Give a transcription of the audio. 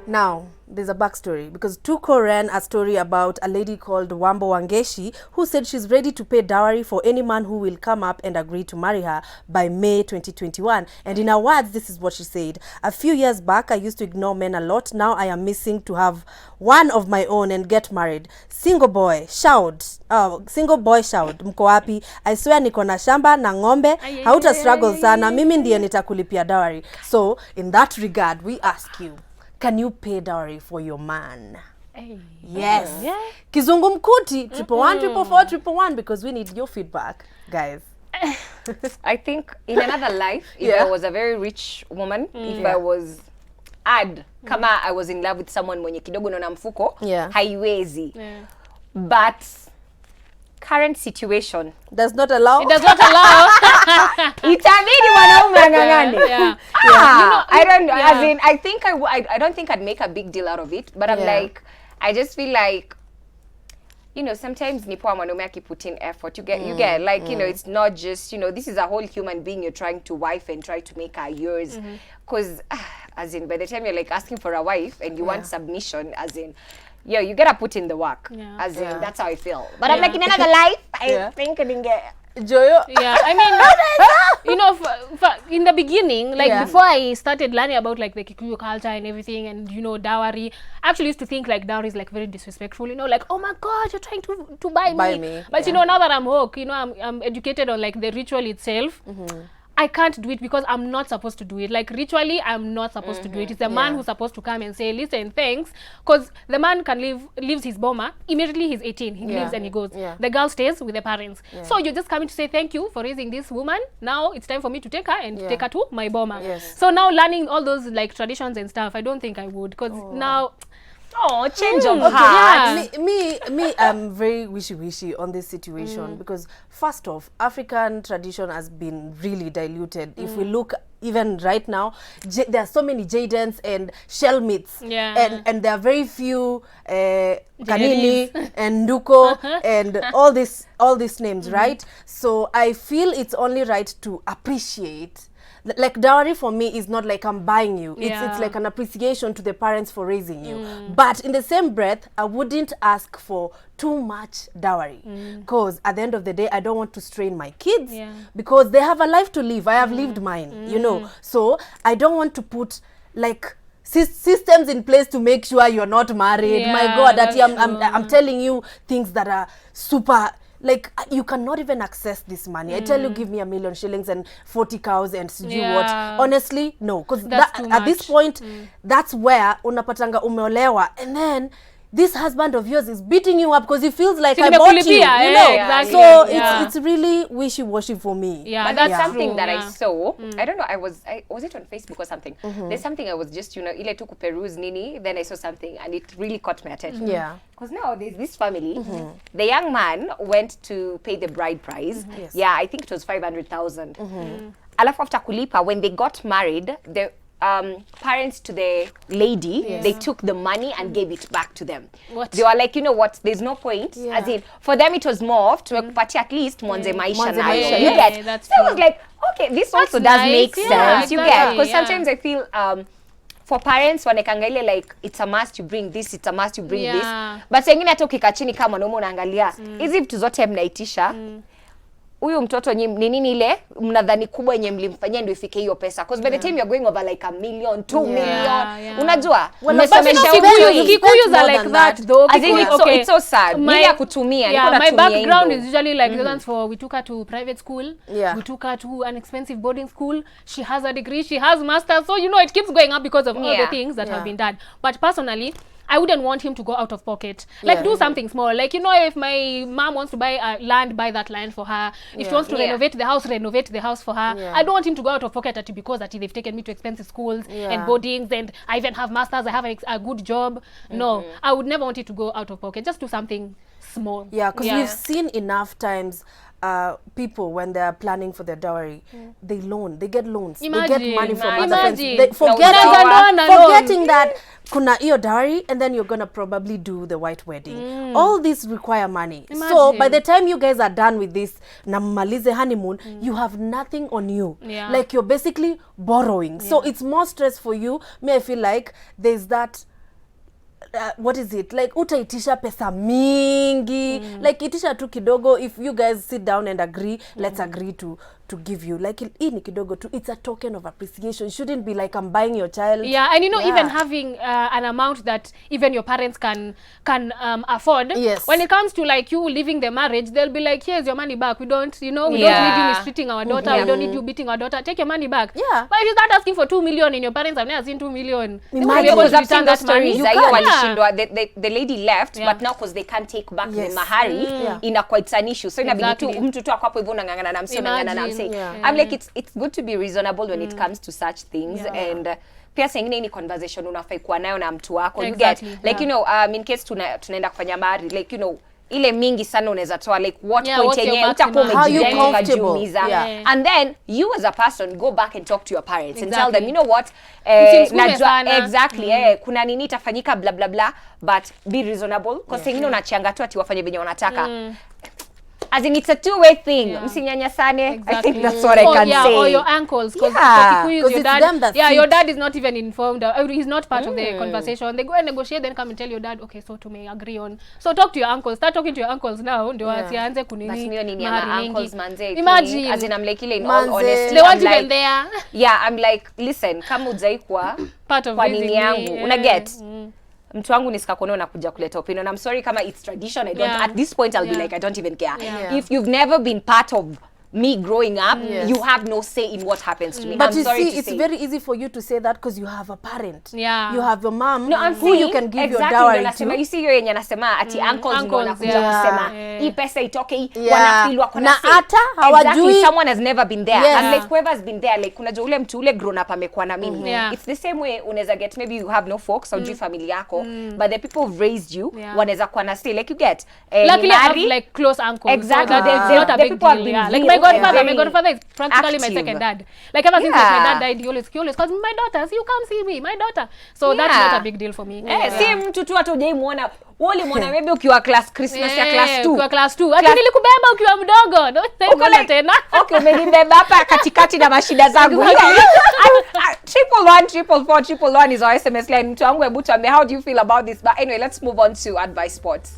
Now, there's a backstory because Tuko ran a story about a lady called Wambo Wangeshi who said she's ready to pay dowry for any man who will come up and agree to marry her by May 2021. And in her words, this is what she said. A few years back, I used to ignore men a lot. Now I am missing to have one of my own and get married. Single boy, shout. Mko wapi? I swear niko na shamba na ng'ombe. Hauta struggle sana. Mimi ndiye nitakulipia dowry. So, in that regard, we ask you, can you pay dowry for your man? Hey. Yes. Yeah. Kizungu mkuti, 111, because we need your feedback, guys. I think in another life, if I was a very rich woman, if I was kama I was in love with someone mwenye kidogo na mfuko, haiwezi. But current situation does not allow. It does not allow. Itabidi wanaume angangane. I don't know. Yeah. As in, I don't think I'd make a big deal out of it. But I'm like, I just feel like, you know, sometimes ni poa mwanaume akiput in effort. You get like, you know, it's not just, you know, this is a whole human being you're trying to wife and try to make her yours. Because, as in, by the time you're like asking for a wife and you want submission, as in, yeah, you gotta put in the work. As in, that's how I feel. But I'm like, in another life, I think I didn't get Joyo. Yeah, I mean, you know, in the beginning, like before I started learning about like the Kikuyu culture and everything, and you know, dowry, I actually used to think like dowry is like very disrespectful. You know, like, oh my God, you're trying to buy me. But you know, now that I'm woke, you know, I'm educated on like the ritual itself. I can't do it because I'm not supposed to do it. Like ritually, I'm not supposed to do it. It's the man who's supposed to come and say, listen, thanks. Because the man can leaves his boma. Immediately he's 18. He leaves and he goes. The girl stays with the parents. So you're just coming to say thank you for raising this woman. Now it's time for me to take her and take her to my boma. So now learning all those like traditions and stuff, I don't think I would. Because now... Oh, change of heart. Me, I'm very wishy-wishy on this situation because first off, African tradition has been really diluted. If we look even right now, there are so many jadens and shell meats, and there are very few kanini and nduko and all these names, right? So I feel it's only right to appreciate. Like dowry for me is not like I'm buying you. It's like an appreciation to the parents for raising you. But in the same breath, I wouldn't ask for too much dowry. Because at the end of the day, I don't want to strain my kids because they have a life to live. I have lived mine, you know. So I don't want to put like systems in place to make sure you're not married. My God, I'm telling you things that are super... Like, you cannot even access this money. I tell you, give me 1 million shillings and 40 cows and what. Honestly, no. Because at this point, that's where unapatanga umeolewa. And then this husband of yours is beating you up because he feels like I bought you. You know? Exactly. So it's really wishy-washy for me. But that's something that I saw. I don't know, was it on Facebook or something? There's something I was just, you know, ile tu kuperuse nini, then I saw something and it really caught my attention. Because now there's this family, the young man went to pay the bride price. I think it was 500,000. Alafu after kulipa, when they got married, the parents to the lady, they took the money and gave it back to them. They were like, you know what, there's no point. As in, for them it was more of tumekupatia at least mwanze maisha nayo. You get? So I was like, okay, this also does make sense. You get? Because sometimes I feel for parents wanekanga ile like it's a must you bring this, it's a must you bring this. But sengine hata ukika chini kama mwanaume unaangalia hizi vitu zote mnaitisha. Huyu mtoto ni nini ile mnadhani kubwa yenye mlimfanyia ndio ifike hiyo pesa, because by the time you're going over like 1 million, 2 million, unajua umesomesha Kikuyus are like that though. It's so sad. Mimi ya kutumia niko my background is usually like we took her to private school, we took her to an expensive boarding school, she has a degree, she has masters, so you know it keeps going up because of all the things that have been done. But personally, I wouldn't want him to go out of pocket. Like do something small. Like, you know, if my mom wants to buy land, buy that land for her. If she wants to renovate the house for her. I don't want him to go out of pocket because they've taken me to expensive schools and boardings, and I even have masters, I have a good job. No, I would never want it to go out of pocket. Just do something small. Yeah, because we've seen enough times people, when they're planning for their dowry, they get loans. They get money from other friends. Forgetting that kuna iyo dowry, and then you're gonna probably do the white wedding. All these require money. So by the time you guys are done with this na mmalize honeymoon, you have nothing on you. Like you're basically borrowing. So it's more stress for you. I feel like there's that what is it, like utaitisha pesa mingi, like itisha tu kidogo. If you guys sit down and agree, let's agree to give you, like ini kidogo tu, it's a token of appreciation. It shouldn't be like I'm buying your child. Yeah, and you know, even having an amount that even your parents can afford. Yes. When it comes to like you leaving the marriage, they'll be like, here's your money back. We don't, you know, we don't need you mistreating our daughter. We don't need you beating our daughter. Take your money back. Yeah. But if you start asking for 2 million and your parents have never seen 2 million, Imagine. Because I've seen the stories. The lady left, Yeah. but now because they can't take back Yes. the mahari, it's an issue. So inabidi tu Exactly. mtu tu ako hapo hivyo unang'ang'ana na msee, unang'ang'ana na msee. I'm like, it's good to be reasonable when it comes to such things. And pia sengine ni conversation unafai kuwa nayo na mtu wako. You get, like, you know, in case tunaenda kufanya mahari, like, you know, ile mingi sana unaweza toa, like what point yenye utakuwa umejiumiza. And then you as a person go back and talk to your parents and tell them, you know what, najua exactly kuna nini itafanyika blah blah blah, but be reasonable, because sengine unachanga tu ati wafanye venye wanataka. As in, it's a two-way thing. Msinyanyasane. Exactly. I think that's what I can say. Or your uncles, because your dad, your dad is not even informed. He's not part of the conversation. They go and negotiate, then come and tell your dad, okay, so to may agree on. So talk to your uncles. Start talking to your uncles now. Ndio asianze kunini. Uncles manze. Imagine. As in, I'm like, in all honesty, they weren't even there. Yeah, I'm like, listen, kama ujaikuwa part of kwa nini yangu. Yeah. Una get? Mtu wangu nisikakone unakuja kuleta opinion. I'm sorry kama it's tradition. I don't, at this point I'll be like, I don't even care. If you've never been part of me growing up, you have no say in what happens to me. But I'm you sorry see, to it's say. very easy for you to say that because you have a parent. Yeah. You have your mom who who you can give your dowry to. You see hiyo yenye nasema ati uncles ndio wanakuja kusema hii pesa itoke hii, wanafeel wako na hata hawajui. Someone has never been there. Yes. And like whoever has been there, like kuna ule mtu ule grown up amekuwa na mimi. It's the same way unaweza get, maybe you have no folks au family yako, but the people who've raised you wanaweza kuwa na stay, like you get. Luckily I have like close uncles. Exactly. So it's not a big deal. Yeah. Like my godfather is practically my second dad. Like ever since my dad died, he always calls me my daughter. So you come see me, my daughter. So that's not a big deal for me. Si mtu tu hata hujaimuona. Wali muona maybe ukiwa class Christmas ya class 2. Ukiwa class 2. Ati nilikubeba ukiwa mdogo. Don't say mbona tena. Okay, umenibeba hapa katikati na mashida zangu. 1114444 is our SMS line. Mtu wangu hebu tuambie, how do you feel about this? But anyway, let's move on to advice sports.